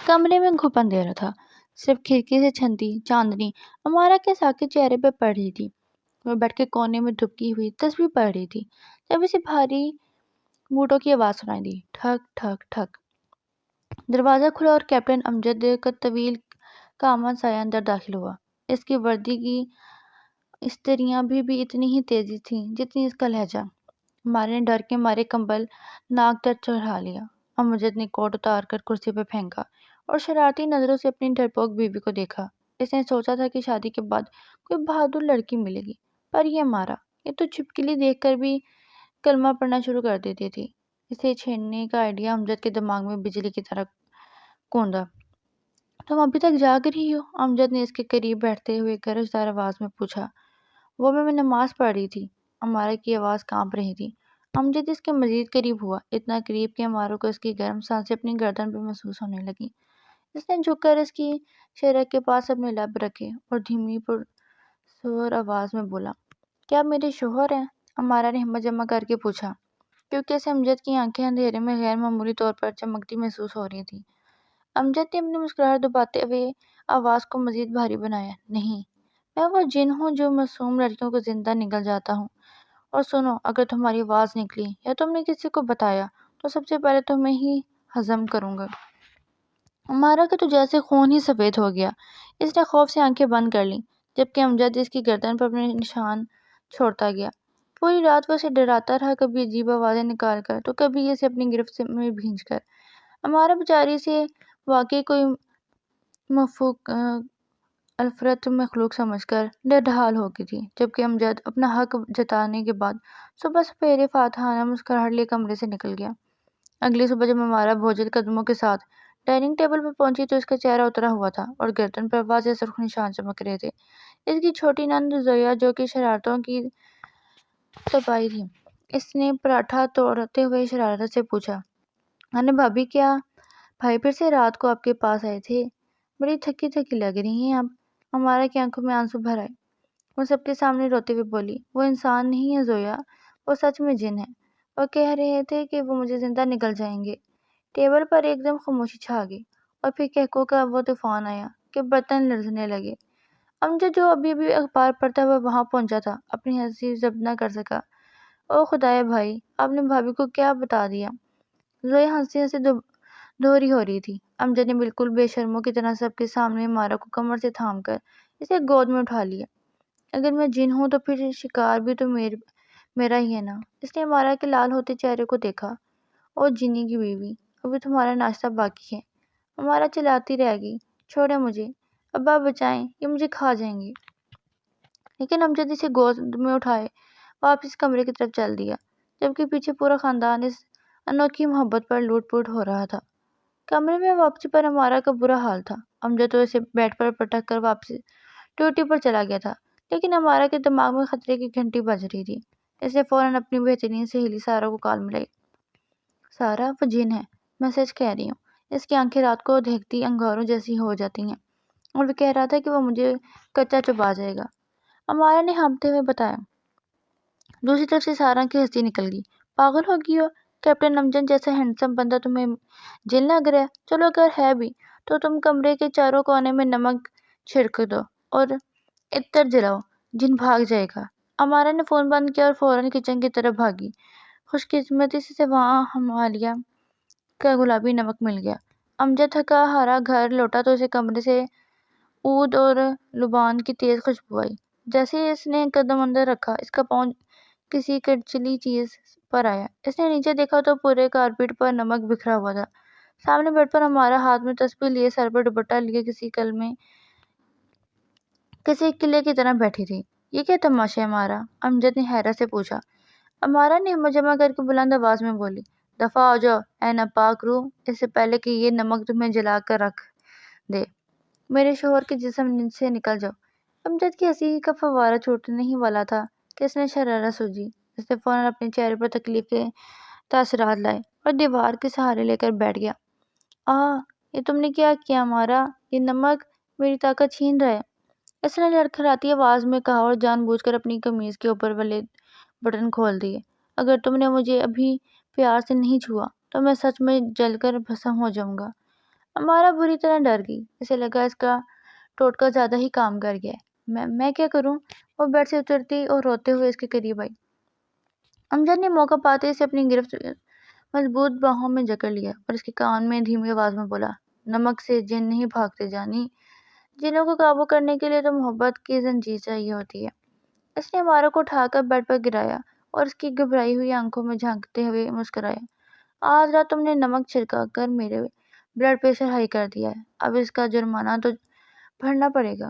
کمرے میں گھپ اندھیرا تھا، صرف کھڑکی سے چھنتی چاندنی امارا کے ساکت چہرے پہ پڑ رہی تھی۔ وہ بیٹھ کے کونے میں دبکی ہوئی تسبیح پڑھ رہی تھی جب اسے بھاری بوٹوں کی آواز سنائی دی، ٹھک ٹھک ٹھک۔ دروازہ کھلا اور کیپٹن امجد کا طویل کامن سایہ اندر داخل ہوا۔ اس کی وردی کی استریاں بھی اتنی ہی تیزی تھیں جتنی اس کا لہجہ۔ ہمارے نے ڈر کے مارے کمبل ناک تک چڑھا لیا۔ امجد نے کوٹ اتار کر کرسی پہ پھینکا اور شرارتی نظروں سے اپنی ڈرپوک بیوی کو دیکھا۔ اس نے سوچا تھا کہ شادی کے بعد کوئی بہادر لڑکی ملے گی، پر یہ مارا، یہ تو چھپکلی دیکھ کر بھی کلمہ پڑھنا شروع کر دیتی تھی۔ اسے چھیڑنے کا آئیڈیا امجد کے دماغ میں بجلی کی طرح کوندا۔ تم ابھی تک جاگ رہی ہو؟ امجد نے اس کے قریب بیٹھتے ہوئے گرجدار آواز میں پوچھا۔ وہ میں نماز پڑھ رہی تھی۔ امارا کی آواز کانپ رہی تھی۔ امجد اس کے مزید قریب ہوا، اتنا قریب کہ امارا کو اس کی گرم سانسیں اپنی گردن پہ محسوس ہونے لگیں۔ اس نے جھک کر اس کی شرح کے پاس اپنے لب رکھے اور دھیمی پرسر آواز میں بولا، کیا آپ میرے شوہر ہیں؟ امارا نے ہمت جمع کر کے پوچھا، کیونکہ اسے امجد کی آنکھیں اندھیرے میں غیر معمولی طور پر چمکتی محسوس ہو رہی تھیں۔ امجد نے اپنی مسکراہٹ دباتے ہوئے آواز کو مزید بھاری بنایا، نہیں، میں وہ جن ہوں جو معصوم لڑکیوں کو زندہ نگل جاتا ہوں۔ اور سنو، اگر تمہاری آواز نکلی یا تم نے کسی کو بتایا تو سب سے پہلے تمہیں ہی ہضم کروں گا۔ امارا کا تو جیسے خون ہی سفید ہو گیا۔ اس نے خوف سے آنکھیں بند کر لیں، جبکہ امجد اس کی گردن پر اپنے نشان چھوڑتا گیا۔ پوری رات وہ اسے ڈراتا رہا، کبھی عجیب آوازیں نکال کر تو کبھی اسے اپنی گرفت میں بھینچ کر۔ امارا بیچاری سے واقعی کوئی مفوق الفطرت مخلوق سمجھ کر ڈھال ہو گئی تھی، جبکہ امجد اپنا حق جتانے کے بعد صبح سپیرے فاتحانہ مسکراہٹ لیے کمرے سے نکل گیا۔ اگلی صبح جب امارا بوجھل قدموں کے ساتھ ڈائننگ ٹیبل پر پہنچی تو اس کا چہرہ اترا ہوا تھا اور گردن پر واضح سرخ نشان چمک رہے تھے۔ اس کی چھوٹی نند زویا، جو کہ شرارتوں کی تباہی تھی، اس نے پراٹھا توڑتے ہوئے شرارت سے پوچھا، انے بھابی، کیا بھائی پھر سے رات کو آپ کے پاس آئے تھے؟ بڑی تھکی تھکی لگ رہی ہیں آپ۔ امارا کی آنکھوں میں آنسو بھر آئے۔ وہ سب کے سامنے روتے ہوئے بولی، وہ انسان نہیں ہے زویا، وہ سچ میں جن ہے۔ وہ کہہ رہے تھے کہ وہ مجھے زندہ نگل جائیں گے۔ ٹیبل پر ایک دم خاموشی چھا گئی اور پھر کہکوں کا وہ طوفان آیا کہ برتن لرزنے لگے۔ امجد، جو ابھی اخبار پڑھتا ہوا وہاں پہنچا تھا، اپنی ہنسی ضبط نہ کر سکا۔ او خدایا بھائی، آپ نے بھابی کو کیا بتا دیا؟ زویا ہنسی ہنسی دوہری ہو رہی تھی۔ امجد نے بالکل بے شرموں کی طرح سب کے سامنے امارا کو کمر سے تھام کر اسے گود میں اٹھا لیا۔ اگر میں جن ہوں تو پھر شکار بھی تو میرا ہی ہے نا۔ اس نے امارا کے لال ہوتے چہرے کو دیکھا۔ او جنی کی بیوی، ابھی تمہارا ناشتہ باقی ہے۔ امارا چلاتی رہ گئی، چھوڑیں مجھے، ابا بچائیں، یہ مجھے کھا جائیں گے۔ لیکن امجد اسے گود میں اٹھائے واپس کمرے کی طرف چل دیا، جبکہ پیچھے پورا خاندان اس انوکھی محبت پر لوٹ پوٹ ہو رہا تھا۔ کمرے میں واپسی پر امارا کا برا حال تھا۔ امجد تو اسے بیڈ پر پٹک کر واپس ڈیوٹی پر چلا گیا تھا، لیکن امارا کے دماغ میں خطرے کی گھنٹی بج رہی تھی۔ اس نے فوراً اپنی بہترین سہیلی سارا کو کال ملائی۔ سارا، وہ جن ہے، میں سچ کہہ رہی ہوں۔ اس کی آنکھیں رات کو دہکتی انگاروں جیسی ہو جاتی ہیں، اور وہ کہہ رہا تھا کہ وہ مجھے کچا چبا جائے گا۔ امارا نے ہانپتے ہوئے بتایا۔ دوسری طرف سے سارا کی ہنسی نکل گئی۔ پاگل ہو گئی ہو؟ کیپٹن امجد جیسا ہینڈسم بندہ تمہیں جن لگ رہا ہے؟ چلو اگر ہے بھی تو تم کمرے کے چاروں کونے میں نمک چھڑک دو اور عطر جلاؤ، جن بھاگ جائے گا۔ امارا نے فون بند کیا اور فوراً کچن کی طرف بھاگی۔ خوش قسمتی سے وہاں ہمالیہ کا گلابی نمک مل گیا۔ امجد تھکا ہارا گھر لوٹا تو اسے کمرے سے عود اور لبان کی تیز خوشبو آئی۔ جیسے ہی اس نے قدم اندر رکھا، اس کا پاؤں کسی کڑچلی چیز پر آیا۔ اس نے نیچے دیکھا تو پورے کارپیٹ پر نمک بکھرا ہوا تھا۔ سامنے بیڈ پر امارا ہاتھ میں تسبیح لیے، سر پر دوپٹہ لیے کسی قلعے کی طرح بیٹھی تھی۔ یہ کیا تماشا ہے امارا؟ امجد نے حیرت سے پوچھا۔ امارا نے ہمت جمع کر کے بلند آواز میں بولی، دفعہ ہو جاؤ اے ناپاک روح، اس سے پہلے کہ یہ نمک تمہیں جلا کر رکھ دے، میرے شوہر کے جسم سے نکل جاؤ۔ امجد کی ہنسی کا فوارہ چھوٹنے ہی والا تھا کہ اس میں شرارت سوجی۔ اس نے فوراً اپنے چہرے پر تکلیف کے تاثرات لائے اور دیوار کے سہارے لے کر بیٹھ گیا۔ یہ تم نے کیا کیا امارا؟ یہ نمک میری طاقت چھین رہا ہے، اس نے لڑکھڑاتی آواز میں کہا اور جان بوجھ کر اپنی قمیض کے اوپر والے بٹن کھول دیے۔ اگر تم نے مجھے ابھی پیار سے نہیں چھوا تو میں سچ میں جل کر بھسم ہو جاؤں گا۔ ہمارا بری طرح ڈر گئی، اسے لگا اس کا ٹوٹکا زیادہ ہی کام کر گیا ہے۔ میں کیا کروں؟ وہ بیڈ سے اترتی اور روتے ہوئے اس کے قریب آئی۔ امجد نے موقع پاتے اسے اپنی گرفت مضبوط باہوں میں جکڑ لیا اور اس کے کان میں دھیمی آواز میں بولا، نمک سے جن نہیں بھاگتے جانی، جنوں کو قابو کرنے کے لیے تو محبت کی زنجیر چاہیے ہوتی ہے۔ اس نے ہمارا کو اٹھا کر بیڈ پر گرایا اور اس کی گھبرائی ہوئی آنکھوں میں جھانکتے ہوئے مسکرایا، آج رات تم نے نمک چھڑکا کر میرے بلڈ پریشر ہائی کر دیا ہے، اب اس کا جرمانہ تو بھرنا پڑے گا۔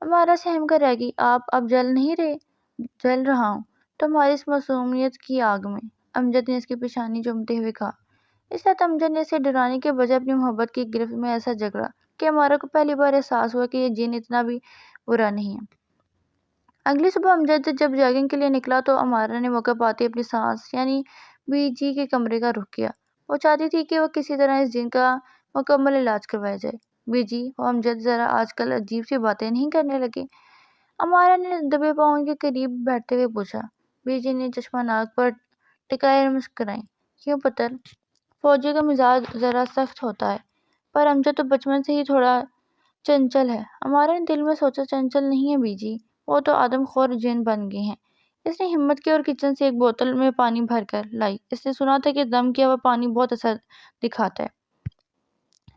ہمارا سہم کر رہ گئی، آپ اب جل نہیں رہے؟ جل رہا ہوں تمہاری اس معصومیت کی آگ میں، امجد نے اس کی پیشانی چومتے ہوئے کہا۔ اس رات امجد نے اسے ڈرانے کے بجائے اپنی محبت کی گرفت میں ایسا جگڑا کہ ہمارا کو پہلی بار احساس ہوا کہ یہ جن اتنا بھی برا نہیں ہے۔ اگلی صبح امجد جب جاگنگ کے لیے نکلا تو امارا نے موقع پاتے اپنی ساس یعنی بی جی کے کمرے کا رخ کیا۔ وہ چاہتی تھی کہ وہ کسی طرح اس جن کا مکمل علاج کروایا جائے۔ بی جی، وہ امجد ذرا آج کل عجیب سی باتیں نہیں کرنے لگے؟ امارا نے دبے پاؤں کے قریب بیٹھتے ہوئے پوچھا۔ بی جی نے چشمہ ناک پر ٹکائے مسکرائیں۔ کیوں پتر؟ فوجی کا مزاج ذرا سخت ہوتا ہے، پر امجد تو بچپن سے ہی تھوڑا چنچل ہے۔ ہمارے نے دل میں سوچا، چنچل نہیں ہے بی جی، وہ تو آدم خور جن بن گئے ہیں۔ اس نے ہمت کی اور کچن سے ایک بوتل میں پانی بھر کر لائی۔ اس نے سنا تھا کہ دم کیا ہوا پانی بہت اثر دکھاتا ہے۔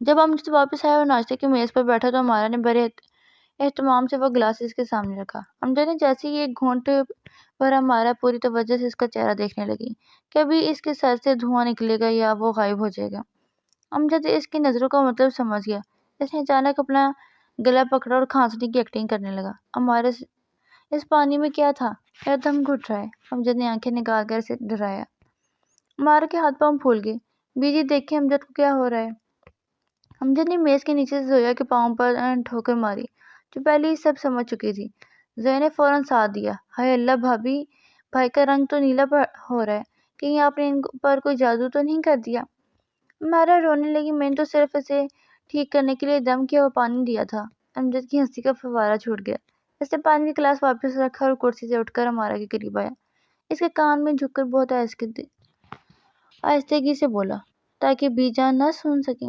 جب امجد واپس آیا اور ناشتے کی میز پر بیٹھا تو ہمارا نے بڑے اہتمام سے وہ گلاس اس کے سامنے رکھا۔ امجد نے جیسے ہی ایک گھونٹ پر ہمارا پوری توجہ سے اس کا چہرہ دیکھنے لگی کہ ابھی اس کے سر سے دھواں نکلے گا یا وہ غائب ہو جائے گا۔ امجد اس کی نظروں کا مطلب سمجھ گیا۔ اس نے اچانک اپنا گلا پکڑا اور کھانسنے کی ایکٹنگ کرنے لگا۔ ہمارا اس پانی میں کیا تھا؟ میرا دم گھٹ رہا ہے، امجد نے آنکھیں نکال کر اسے ڈرایا۔ ہمارا کے ہاتھ پاؤں پھول گئے۔ بی جی دیکھیں امجد کو کیا ہو رہا ہے۔ امجد نے میز کے نیچے سے زویا کے پاؤں پر ٹھوکر ماری، جو پہلے ہی سب سمجھ چکی تھی۔ زویا نے فوراً ساتھ دیا۔ ہائے اللہ بھابی، بھائی کا رنگ تو نیلا ہو رہا ہے، کہیں آپ نے ان پر کوئی جادو تو نہیں کر دیا؟ ہمارا رونے لگی، میں نے تو صرف اسے ٹھیک کرنے کے لیے دم کیا ہوا پانی دیا تھا۔ امجد کی ہنسی کا فوارہ چھوٹ گیا۔ اس نے پانی کا گلاس واپس رکھا اور کرسی سے اٹھ کر ہمارا کے قریب آیا۔ اس کے کان میں جھک کر بہت آہستگی سے بولا، تاکہ بی جان نہ سن سکیں،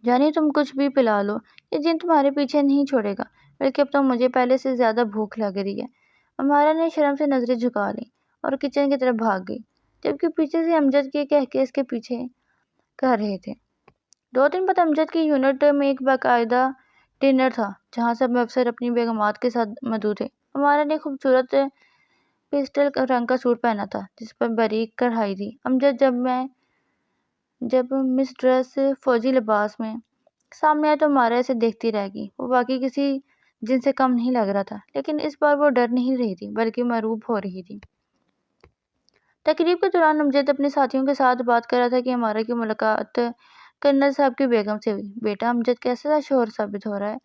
جانی تم کچھ بھی پلا لو، یہ جن تمہارے پیچھے نہیں چھوڑے گا، بلکہ اب تو مجھے پہلے سے زیادہ بھوک لگ رہی ہے۔ ہمارا نے شرم سے نظریں جھکا لیں اور کچن کی طرف بھاگ گئی، جبکہ پیچھے سے امجد کے کہکے اس کے پیچھے کر رہے تھے۔ 2 دن بعد امجد کی یونٹ میں ایک باقاعدہ ڈنر تھا، جہاں سب افسر اپنی بیگمات کے ساتھ مدعو تھے۔ ہمارا نے خوبصورت پیسٹل رنگ کا سوٹ پہنا تھا، جس پر باریک کڑھائی تھی۔ امجد جب مسٹریس فوجی لباس میں سامنے آیا تو ہمارا اسے دیکھتی رہ گئی۔ وہ واقعی کسی جن سے کم نہیں لگ رہا تھا، لیکن اس بار وہ ڈر نہیں رہی تھی بلکہ مرعوب ہو رہی تھی۔ تقریب کے دوران امجد اپنے ساتھیوں کے ساتھ بات کر رہا تھا کہ ہمارا کی ملاقات کرنل صاحب کی بیگم سے ہوئی۔ بیٹا امجد کیسا شوہر ثابت ہو رہا ہے؟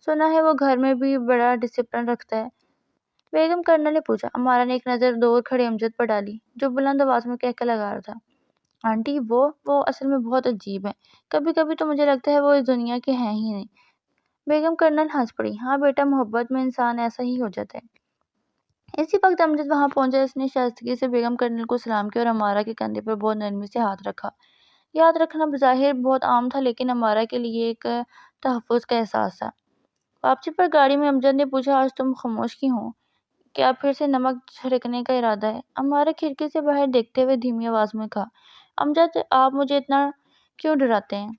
سنا ہے وہ گھر میں بھی بڑا ڈسپلن رکھتا ہے، بیگم کرنل نے پوچھا۔ ہمارا نے ایک نظر دور کھڑے امجد پر ڈالی، جو بلند آواز میں کہکہ لگا رہا تھا، آنٹی وہ اصل میں بہت عجیب ہیں، کبھی کبھی تو مجھے لگتا ہے وہ اس دنیا کے ہیں ہی نہیں۔ بیگم کرنل ہنس پڑی۔ ہاں بیٹا، محبت میں انسان ایسا ہی ہو جاتا ہے۔ اسی وقت امجد وہاں پہنچا۔ اس نے شائستگی سے بیگم کرنل کو سلام کیا اور ہمارا کے کندھے پر بہت نرمی سے ہاتھ رکھا۔ یاد رکھنا بظاہر بہت عام تھا، لیکن ہمارا کے لیے ایک تحفظ کا احساس تھا۔ واپسی پر گاڑی میں امجد نے پوچھا، آج تم خاموش کیوں ہو؟ کیا پھر سے نمک چھڑکنے کا ارادہ ہے؟ ہمارا کھڑکی سے باہر دیکھتے ہوئے دھیمی آواز میں کہا۔ امجد، آپ مجھے اتنا کیوں ڈراتے ہیں؟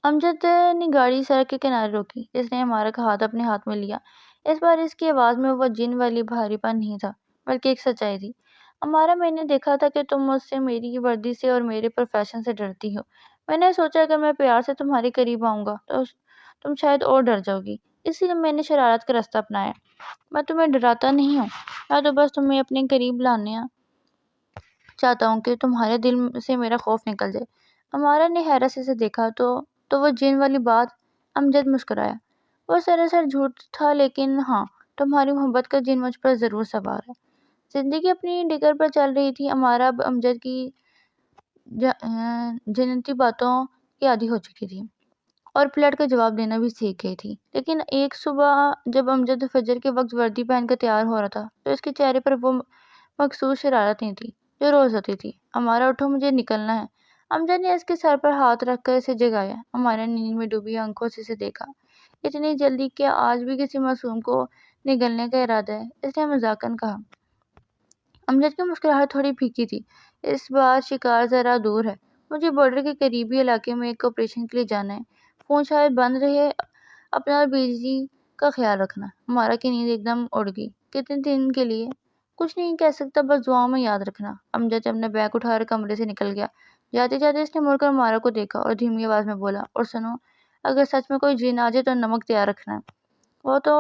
امجد نے گاڑی سڑک کے کنارے روکی۔ اس نے ہمارا کا ہاتھ اپنے ہاتھ میں لیا۔ اس بار اس کی آواز میں وہ جن والی بھاری پن نہیں تھا، بلکہ ایک سچائی تھی۔ ہمارا، میں نے دیکھا تھا کہ تم مجھ سے، میری وردی سے اور میرے پروفیشن سے ڈرتی ہو۔ میں نے سوچا اگر میں پیار سے تمہارے قریب آؤں گا تو تم شاید اور ڈر جاؤ گی، اسی لیے میں نے شرارت کا راستہ اپنایا۔ میں تمہیں ڈراتا نہیں ہوں، میں تو بس تمہیں اپنے قریب لانا چاہتا ہوں کہ تمہارے دل سے میرا خوف نکل جائے۔ ہمارا نے حیرت سے اسے دیکھا تو وہ جن والی بات؟ امجد مسکرایا۔ وہ سراسر جھوٹ تھا، لیکن ہاں، تمہاری محبت کا جن مجھ پر ضرور سوار ہے۔ زندگی اپنی ڈگر پر چل رہی تھی۔ ہمارا اب امجد کی جنتی باتوں کی عادی ہو چکی تھی اور پلٹ کر جواب دینا بھی سیکھ گئی تھی۔ لیکن ایک صبح جب امجد فجر کے وقت وردی پہن کر تیار ہو رہا تھا تو اس کے چہرے پر وہ مخصوص شرارت نہیں تھی جو روز ہوتی تھی۔ ہمارا، اٹھو، مجھے نکلنا ہے۔ امجد نے اس کے سر پر ہاتھ رکھ کر اسے جگایا۔ ہمارا نیند میں ڈوبی آنکھوں سے اسے دیکھا۔ اتنی جلدی کیا آج بھی کسی معصوم کو نگلنے کا ارادہ ہے؟ اس نے مذاقاً کہا۔ امجد کی مسکراہٹ تھوڑی پھیکی تھی۔ اس بار شکار ذرا دور ہے۔ مجھے بارڈر کے قریبی علاقے میں ایک آپریشن کے لیے جانا ہے۔ فون شاید بند رہے۔ اپنا اور بیجی کا خیال رکھنا۔ ہمارا کی نیند ایک دم اڑ گئی۔ کتنے دن کے لیے؟ کچھ نہیں کہہ سکتا، بس دعاؤں میں یاد رکھنا۔ امجد اپنا بیگ اٹھا کر کمرے سے نکل گیا۔ جاتے جاتے اس نے مڑ کر ہمارا کو دیکھا اور دھیمی آواز میں بولا، اور سنو، اگر سچ میں کوئی جن آ جائے تو نمک تیار رکھنا ہے۔ وہ تو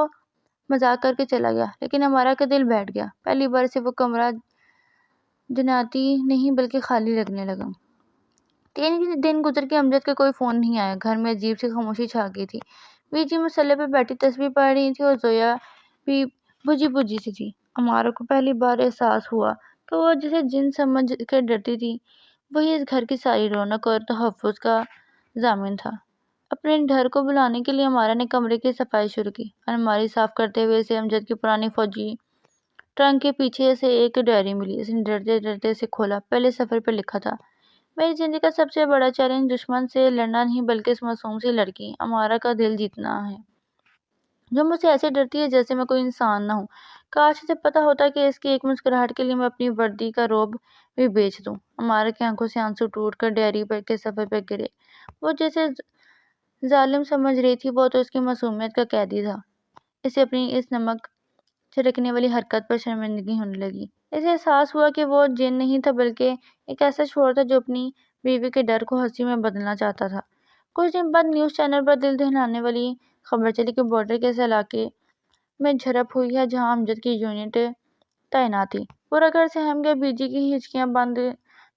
مذاق کر کے چلا گیا، لیکن ہمارا کا دل بیٹھ گیا۔ پہلی بار سے وہ کمرہ جناتی نہیں بلکہ خالی لگنے لگا۔ 3 دن گزر کے امجد کا کوئی فون نہیں آیا۔ گھر میں عجیب سی خاموشی چھا گئی تھی۔ بیجی مسلح پہ بیٹھی تسبیح پڑھ رہی تھی اور زویا بھی بجھی بجھی سی تھی۔ ہمارا کو پہلی بار احساس ہوا کہ وہ جسے جن سمجھ کر ڈرتی تھی، وہی اس گھر کی ساری رونق اور تحفظ کا ضامن تھا۔ اپنے ڈر کو بھلانے کے لیے ہمارا نے کمرے کی صفائی شروع کی۔ الماری صاف کرتے ہوئے اسے امجد کی پرانی فوجی ٹرنک کے پیچھے سے ایک ڈائری ملی۔ اس نے ڈرتے ڈرتے اسے کھولا۔ پہلے صفحے پر لکھا تھا، میری زندگی کا سب سے بڑا چیلنج دشمن سے لڑنا نہیں بلکہ اس معصوم سی لڑکی امارا کا دل جیتنا ہے، جو مجھ سے ایسے ڈرتی ہے جیسے میں کوئی انسان نہ ہوں۔ کاش اسے پتا ہوتا کہ اس کی ایک مسکراہٹ کے لیے میں اپنی وردی کا روب بھی بیچ دوں۔ امارا کی آنکھوں سے آنسو ٹوٹ کر ڈائری پر کے صفحے پہ گرے۔ وہ جسے ظالم سمجھ رہی تھی، وہ تو اس کی معصومیت کا قیدی تھا۔ اسے اپنی اس نمک چھڑکنے والی حرکت پر شرمندگی ہونے لگی۔ اسے احساس ہوا کہ وہ جن نہیں تھا بلکہ ایک ایسا شعور تھا جو اپنی بیوی کے ڈر کو ہنسی میں بدلنا چاہتا تھا۔ کچھ دن بعد نیوز چینل پر دل دہلانے والی خبر چلی کہ بارڈر کے اس علاقے میں جھڑپ ہوئی ہے جہاں امجد کی یونٹ تعینات تھی۔ پورا گھر سہم گیا۔ بیجی کی ہچکیاں بند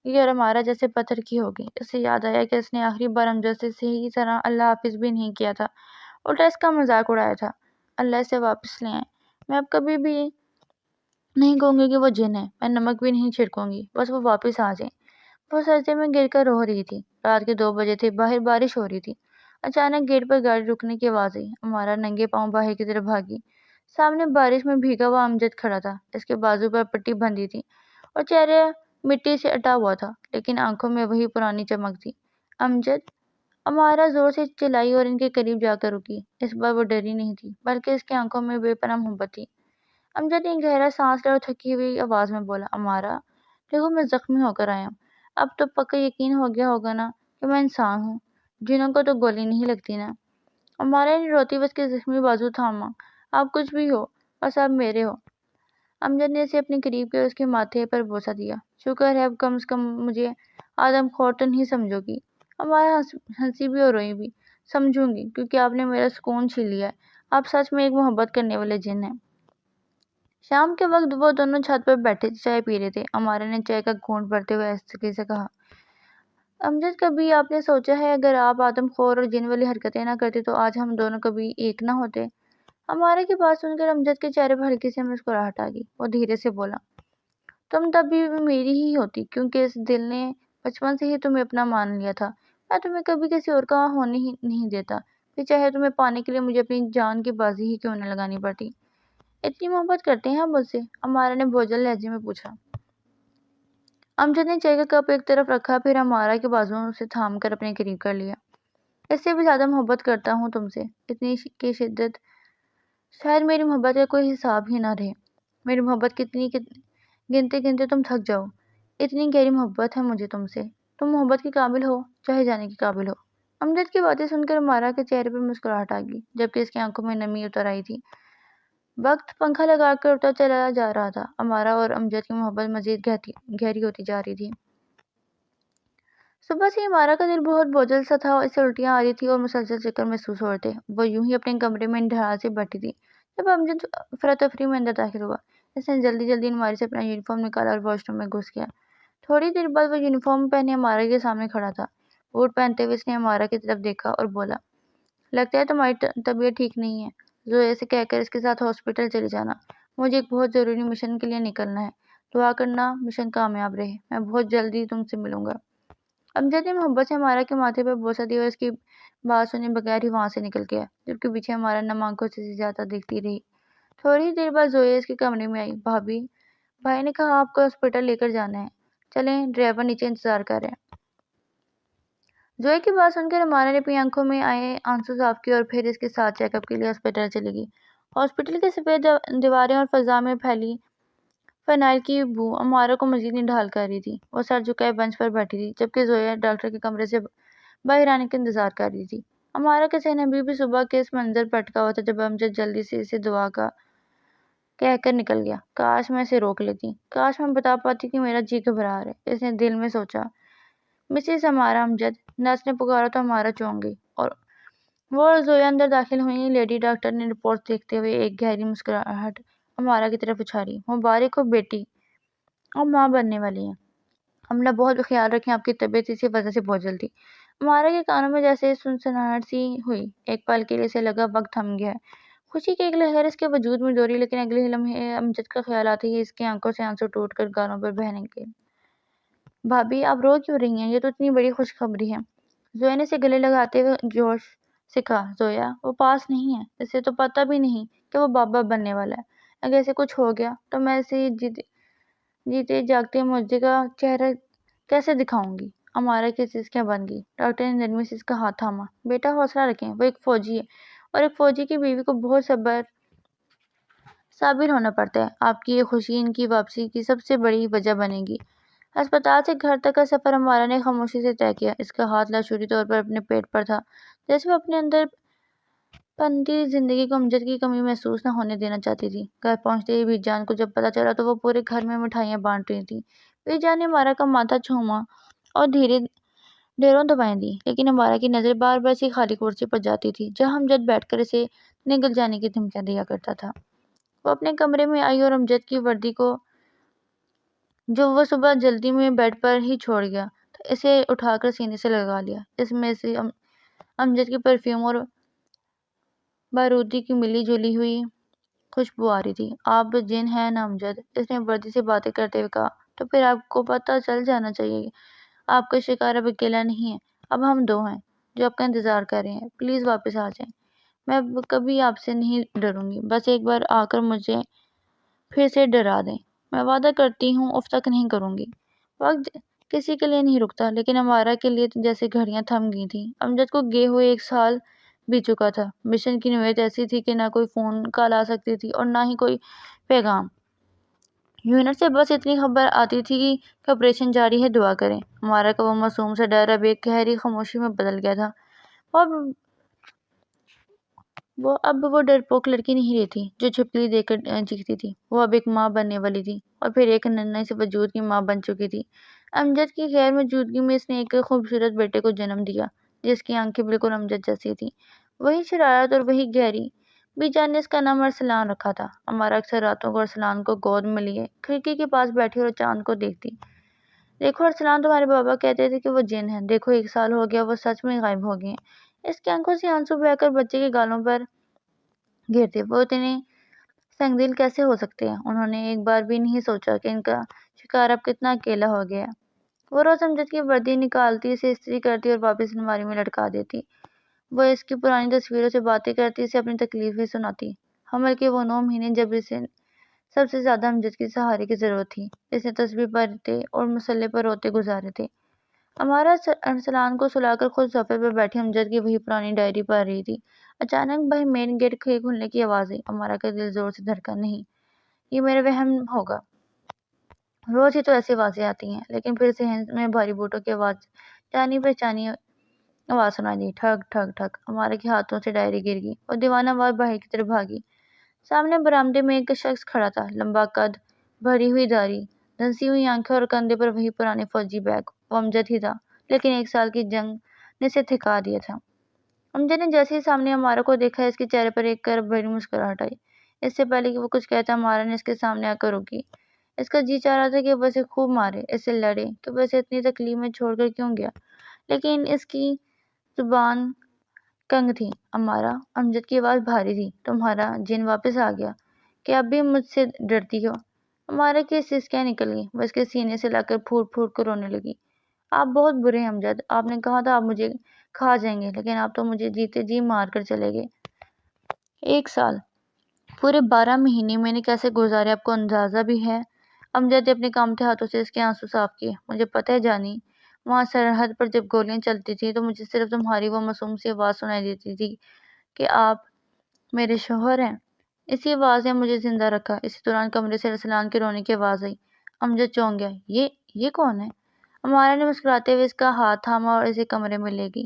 گئی اور ہمارا جیسے پتھر کی ہو گئی۔ اسے یاد آیا کہ اس نے آخری بار امجد سے صحیح طرح اللہ حافظ بھی نہیں کیا تھا، الٹا اس کا مذاق اڑایا تھا۔ اللہ اسے واپس لے آئے۔ میں اب کبھی بھی نہیں کہوں گی کہ وہ جن ہے، میں نمک بھی نہیں چھڑکوں گی، بس وہ واپس آ جائیں۔ وہ سجدے میں گر کر رو رہی تھی۔ رات کے 2 بجے تھے۔ باہر بارش ہو رہی تھی۔ اچانک گیٹ پر گاڑی رکنے کی آواز آئی۔ ہمارا ننگے پاؤں باہر کی طرف بھاگی۔ سامنے بارش میں بھیگا ہوا امجد کھڑا تھا۔ اس کے بازو پر پٹی بندھی تھی اور چہرہ مٹی سے اٹا ہوا تھا، لیکن آنکھوں میں وہی پرانی چمک تھی۔ امجد! ہمارا زور سے چلائی اور ان کے قریب جا کر رکی۔ اس بار وہ ڈری نہیں تھی بلکہ اس کی آنکھوں میں بے پناہ محبت تھی۔ امجد نے گہرا سانس لیا اور تھکی ہوئی آواز میں بولا، ہمارا دیکھو، میں زخمی ہو کر آیا ہوں۔ اب تو پکا یقین ہو گیا ہوگا نا کہ میں انسان ہوں، جنوں کو تو گولی نہیں لگتی نا۔ ہمارا نے روتی ہوئے اس کے زخمی بازو تھاما۔ آپ کچھ بھی ہو، بس آپ میرے ہو۔ امجد نے اسے اپنے قریب کیا اور اس کے ماتھے پر بوسہ دیا۔ شکر ہے، اب کم از کم مجھے آدم خور تو نہیں سمجھو گی۔ ہمارا ہنسی بھی اور روئی بھی۔ سمجھوں گی، کیونکہ آپ نے میرا سکون چھین لیا ہے۔ آپ سچ میں ایک محبت کرنے والے جن ہیں۔ شام کے وقت وہ دونوں چھت پر بیٹھے چائے پی رہے تھے۔ ہمارا نے چائے کا گھونٹ بھرتے ہوئے آہستگی سے کہا، امجد، کبھی آپ نے سوچا ہے اگر آپ آدم خور اور جن والی حرکتیں نہ کرتے تو آج ہم دونوں کبھی ایک نہ ہوتے؟ ہمارا کی بات سن کر امجد کے چہرے پر ہلکی سی مسکراہٹ آ گئی۔ وہ دھیرے سے بولا، تم تب بھی میری ہی ہوتی، کیونکہ اس دل نے بچپن سے ہی تمہیں اپنا مان لیا تھا۔ میں تمہیں کبھی کسی اور کا ہونے ہی نہیں دیتا، پھر چاہے تمہیں پانے کے لیے مجھے اپنی جان کی بازی ہی کیوں نہ لگانی پڑتی۔ اتنی محبت کرتے ہیں آپ مجھ سے؟ ہمارا نے بوجھل لہجے میں پوچھا۔ امجد نے چائے کا کپ ایک طرف رکھا، پھر ہمارا کے بازوؤں سے تھام کر اپنے قریب کر لیا۔ اس سے بھی زیادہ محبت کرتا ہوں تم سے، اتنی کی شدت شاید میری محبت کا کوئی حساب ہی نہ رہے۔ میری محبت کتنی گنتے گنتے تم تھک جاؤ، اتنی گہری محبت ہے مجھے تم سے۔ تم محبت کے قابل ہو، چاہے جانے کے قابل ہو۔ امجد کی باتیں سن کر ہمارا کے چہرے پر مسکراہٹ آ گئی، جبکہ اس کی آنکھوں میں نمی اتر آئی تھی۔ وقت پنکھا لگا کر اڑتا چلا جا رہا تھا۔ ہمارا اور امجد کی محبت مزید گہری ہوتی جا رہی تھی۔ صبح سے ہمارا کا دل بہت بوجھل سا تھا، اسے الٹیاں آ رہی تھی اور مسلسل چکر محسوس ہو رہے تھے۔ وہ یوں ہی اپنے کمرے میں انڈھال سے بیٹھی تھی جب امجد افراتفری میں اندر داخل ہوا۔ اس نے جلدی جلدی الماری سے اپنا یونیفارم نکالا اور واش روم میں گھس گیا۔ تھوڑی دیر بعد وہ یونیفارم پہنے ہمارا کے سامنے کھڑا تھا۔ بوٹ پہنتے ہوئے اس نے ہمارا کی طرف دیکھا اور بولا، لگتا ہے تمہاری طبیعت ٹھیک نہیں ہے، زویا سے کہہ کر اس کے ساتھ ہاسپٹل چلے جانا، مجھے ایک بہت ضروری مشن کے لیے نکلنا ہے۔ دعا کرنا مشن کامیاب رہے، میں بہت جلدی تم سے ملوں گا۔ امجد نے محبت سے ہمارا کے ماتھے پر بوسہ دیا اور اس کی بات سنے بغیر ہی وہاں سے نکل گیا، جبکہ پیچھے ہمارا نم آنکھوں سے زیادہ دیکھتی رہی۔ تھوڑی ہی دیر بعد زویا اس کے کمرے میں آئی۔ بھابی، بھائی نے کہا آپ کو ہاسپٹل لے کر جانا ہے، چلیں، ڈرائیور نیچے انتظار کر رہے ہیں۔ زویا کی بات سن کر ہمارا نے اپنی آنکھوں میں آئے آنسو صاف کیے اور پھر اس کے ساتھ چیک اپ کے لیے ہاسپٹل چلی گئی۔ ہاسپٹل کی سفید دیواریں اور فضا میں پھیلی فنائل کی بو ہمارا کو مزید نڈھال کر رہی تھی۔ وہ سر جھکائے بنچ پر بیٹھی تھی جبکہ زویا ڈاکٹر کے کمرے سے باہر آنے کا انتظار کر رہی تھی۔ ہمارا کا ذہن ابھی بھی صبح کے اس منظر پر اٹکا ہوا تھا جب امجد جلدی سے اسے دعا کا کہہ کر نکل گیا۔ کاش میں اسے روک لیتی، کاش میں بتا پاتی کہ میرا جی گھبرا رہا ہے، اس نے دل میں سوچا۔ مسز ہمارا امجد، نرس نے پکارا تو ہمارا چونک گئی اور وہ اور زویا اندر داخل ہوئی۔ لیڈی ڈاکٹر نے رپورٹ دیکھتے ہوئے ایک گہری مسکراہٹ ہمارا کی طرف اچھالی۔ مبارک ہو بیٹی، اب ماں بننے والی ہیں۔ ہم نے بہت خیال رکھیں، آپ کی طبیعت اسی وجہ سے بہت جلدی۔ ہمارا کے کانوں میں جیسے سنسناہٹ سی ہوئی۔ ایک پل کے لیے اسے لگا وقت تھم گیا ہے۔ خوشی کی ایک لہر اس کے وجود میں دوڑی، لیکن اگلے لمحے امجد کا خیال آتے ہی اس کی آنکھوں سے آنسو ٹوٹ کر گالوں پر بہنے لگے۔ بھابھی آپ رو کیوں رہی ہیں؟ یہ تو اتنی بڑی خوشخبری ہے۔ زویا نے اسے گلے لگاتے ہوئے جوش سے کہا۔ زویا، وہ پاس نہیں ہے، اسے تو پتہ بھی نہیں کہ وہ بابا بننے والا ہے۔ اگر اسے کچھ ہو گیا تو میں اسے جیتے جاگتے معجزے کا چہرہ کیسے دکھاؤں گی؟ ہمارا کی سسکیاں بن گئی۔ ڈاکٹر نے نرمی سے اس کا ہاتھ تھاما۔ بیٹا حوصلہ رکھیں، وہ ایک فوجی ہے اور ایک فوجی کی بیوی کو بہت صابر ہونا پڑتا ہے۔ آپ کی یہ خوشی ان کی واپسی کی سب سے بڑی وجہ بنے گی۔ ہسپتال سے گھر تک کا سفر ہمارا نے خاموشی سے طے کیا۔ اس کا ہاتھ لاشعوری طور پر اپنے پیٹ پر تھا، جیسے وہ اپنے اندر پنتی زندگی کو امجد کی کمی محسوس نہ ہونے دینا چاہتی تھی۔ گھر پہنچتے ہی بی جان کو جب پتہ چلا تو وہ پورے گھر میں مٹھائیاں بانٹ رہی تھی۔ بی جان نے ہمارا کا ماتھا چوما اور ڈھیروں دوائیں دی، لیکن ہمارا کی نظر بار بار اسی خالی کرسی پر جاتی تھی جہاں امجد بیٹھ کر اسے نگل جانے کی دھمکیاں دیا کرتا تھا۔ وہ اپنے کمرے میں آئی اور امجد کی وردی کو جو وہ صبح جلدی میں بیڈ پر ہی چھوڑ گیا تھا اسے اٹھا کر سینے سے لگا لیا۔ اس میں سے امجد کی پرفیوم اور بارودی کی ملی جلی ہوئی خوشبو آ رہی تھی۔ آپ جن ہیں نا امجد، اس نے وردی سے باتیں کرتے ہوئے کہا، تو پھر آپ کو پتہ چل جانا چاہیے۔ آپ کا شکار اب اکیلا نہیں ہے، اب ہم دو ہیں جو آپ کا انتظار کر رہے ہیں۔ پلیز واپس آ جائیں، میں اب کبھی آپ سے نہیں ڈروں گی، بس ایک بار آ کر مجھے پھر سے ڈرا دیں، میں وعدہ کرتی ہوں اب تک نہیں کروں گی۔ وقت کسی کے لیے نہیں رکتا، لیکن ہمارا کے لیے جیسے گھڑیاں تھم گئی تھیں۔ امجد کو گئے ہوئے 1 سال بیت چکا تھا۔ مشن کی نوعیت ایسی تھی کہ نہ کوئی فون کال آ سکتی تھی اور نہ ہی کوئی پیغام۔ یونٹ سے بس اتنی خبر آتی تھی کہ آپریشن جاری ہے، دعا کریں۔ ہمارا کا وہ معصوم سا ڈر اب ایک گہری خاموشی میں بدل گیا تھا۔ اب وہ ڈرپوک لڑکی نہیں رہی تھی جو چھپکلی دے کر چیختی تھی۔ وہ اب ایک ماں بننے والی تھی اور پھر ایک ننھے سے وجود کی ماں بن چکی تھی۔ امجد کی غیر موجودگی میں اس نے ایک خوبصورت بیٹے کو جنم دیا جس کی آنکھیں بالکل امجد جیسی تھیں، وہی شرارت اور وہی گہری۔ بی جان نے اس کا نام ارسلان رکھا تھا۔ ہمارا اکثر راتوں کو ارسلان کو گود میں لیے کھڑکی کے پاس بیٹھی اور چاند کو دیکھتی۔ دیکھو ارسلان، تمہارے بابا کہتے تھے کہ وہ جن ہیں، دیکھو 1 سال ہو گیا، وہ سچ میں غائب ہو گئے ہیں۔ اس کی آنکھوں سے آنسو بہہ کر بچے کے گالوں پر گرتے۔ وہ اتنے سنگ دل کیسے ہو سکتے ہیں؟ انہوں نے ایک بار بھی نہیں سوچا کہ ان کا شکار اب کتنا اکیلا ہو گیا ہے۔ وہ روز امجد کی وردی نکالتی، اسے استری کرتی اور واپس الماری میں لٹکا دیتی۔ وہ اس کی پرانی تصویروں سے باتیں کرتی، اسے اپنی تکلیفیں سناتی۔ حمل کے وہ 9 مہینے جب اسے سب سے زیادہ امجد کے سہارے کی ضرورت تھی، اس نے تسبیح پڑھتے اور مصلے پر روتے گزارے تھے۔ ہمارا ارسلان کو سلا کر خود صوفے پر بیٹھی امجد کی وہی پرانی ڈائری پڑھ رہی تھی۔ اچانک باہر مین گیٹ کھلنے کی آواز آئی۔ ہمارا کا دل زور سے دھڑکا۔ نہیں، یہ میرا وہم ہوگا، روز ہی تو ایسی آوازیں آتی ہیں۔ لیکن پھر صحن میں بھاری بوٹوں کی آواز، جانی پہچانی آواز سنائی دی، ٹھک ٹھک ٹھک۔ ہمارے کے ہاتھوں سے ڈائری گر گئی اور دیوانہ وار باہر کی طرف بھاگی۔ سامنے برآمدے میں ایک شخص کھڑا تھا، لمبا قد، بھری ہوئی داڑھی، دھنسی ہوئی آنکھیں اور کندھے پر وہی پرانے فوجی بیگ۔ وہ امجد ہی تھا، لیکن 1 سال کی جنگ نے اسے تھکا دیا تھا۔ امجد نے جیسے ہی سامنے ہمارا کو دیکھا، اس کے چہرے پر ایک کرب بھری مسکراہٹ آئی۔ اس سے پہلے کہ وہ کچھ کہتا، ہمارا نے اس کے سامنے آ کر روکی۔ اس کا جی چاہ رہا تھا کہ وہ اسے خوب مارے، اس سے لڑے کہ وہ اسے اتنی تکلیف میں چھوڑ کر کیوں گیا، لیکن اس کی زبان کنگ تھی۔ ہمارا، امجد کی آواز بھاری تھی، تمہارا جن واپس آ گیا، کہ اب بھی مجھ سے ڈرتی ہو؟ ہمارا کی سسکیاں نکل گئیں، وہ اس کے سینے سے لگ کر پھوٹ پھوٹ کر رونے لگی۔ آپ بہت برے ہیں امجد، آپ نے کہا تھا آپ مجھے کھا جائیں گے، لیکن آپ تو مجھے جیتے جی مار کر چلے گئے۔ 1 سال، پورے 12 مہینے میں نے کیسے گزارے آپ کو اندازہ بھی ہے؟ امجد نے اپنے کانپتے ہاتھوں سے اس کے آنسو صاف کیے۔ مجھے پتہ ہے جانی، وہاں سرحد پر جب گولیاں چلتی تھیں تو مجھے صرف تمہاری وہ معصوم سی آواز سنائی دیتی تھی کہ آپ میرے شوہر ہیں۔ اسی آواز نے مجھے زندہ رکھا۔ اسی دوران کمرے سے ارسلان کے رونے کی آواز آئی۔ امجد چونک گیا۔ یہ کون ہے؟ ہمارا نے مسکراتے ہوئے اس کا ہاتھ تھاما اور اسے کمرے میں لے گئی۔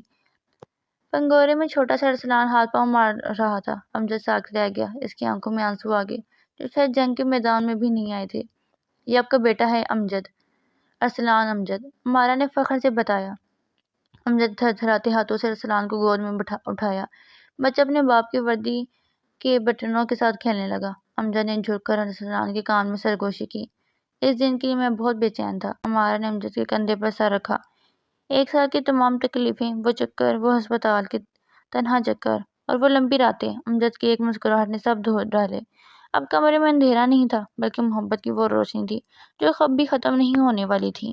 پنگورے میں چھوٹا سا ارسلان ہاتھ پاؤں مار رہا تھا۔ امجد ساکت رہ گیا۔ اس کی آنکھوں میں آنسو آ گئے جو شاید جنگ کے میدان میں بھی نہیں آئے تھے۔ یہ آپ کا بیٹا ہے امجد، ارسلان امجد، ہمارا نے فخر سے بتایا۔ امجد تھر تھراتے ہاتھوں سے ارسلان کو گود میں اٹھایا۔ بچہ اپنے باپ کی وردی کے بٹنوں کے ساتھ کھیلنے لگا۔ امجد نے جھک کر ارسلان کے کان میں سرگوشی کی۔ اس دن کے لیے میں بہت بے چین تھا۔ ہمارا نے امجد کے کندھے پر سر رکھا۔ 1 سال کی تمام تکلیفیں، وہ چکر، وہ ہسپتال کے تنہا چکر اور وہ لمبی راتیں، امجد کی ایک مسکراہٹ نے سب دھو ڈالے۔ اب کمرے میں اندھیرا نہیں تھا بلکہ محبت کی وہ روشنی تھی جو کبھی ختم نہیں ہونے والی تھی۔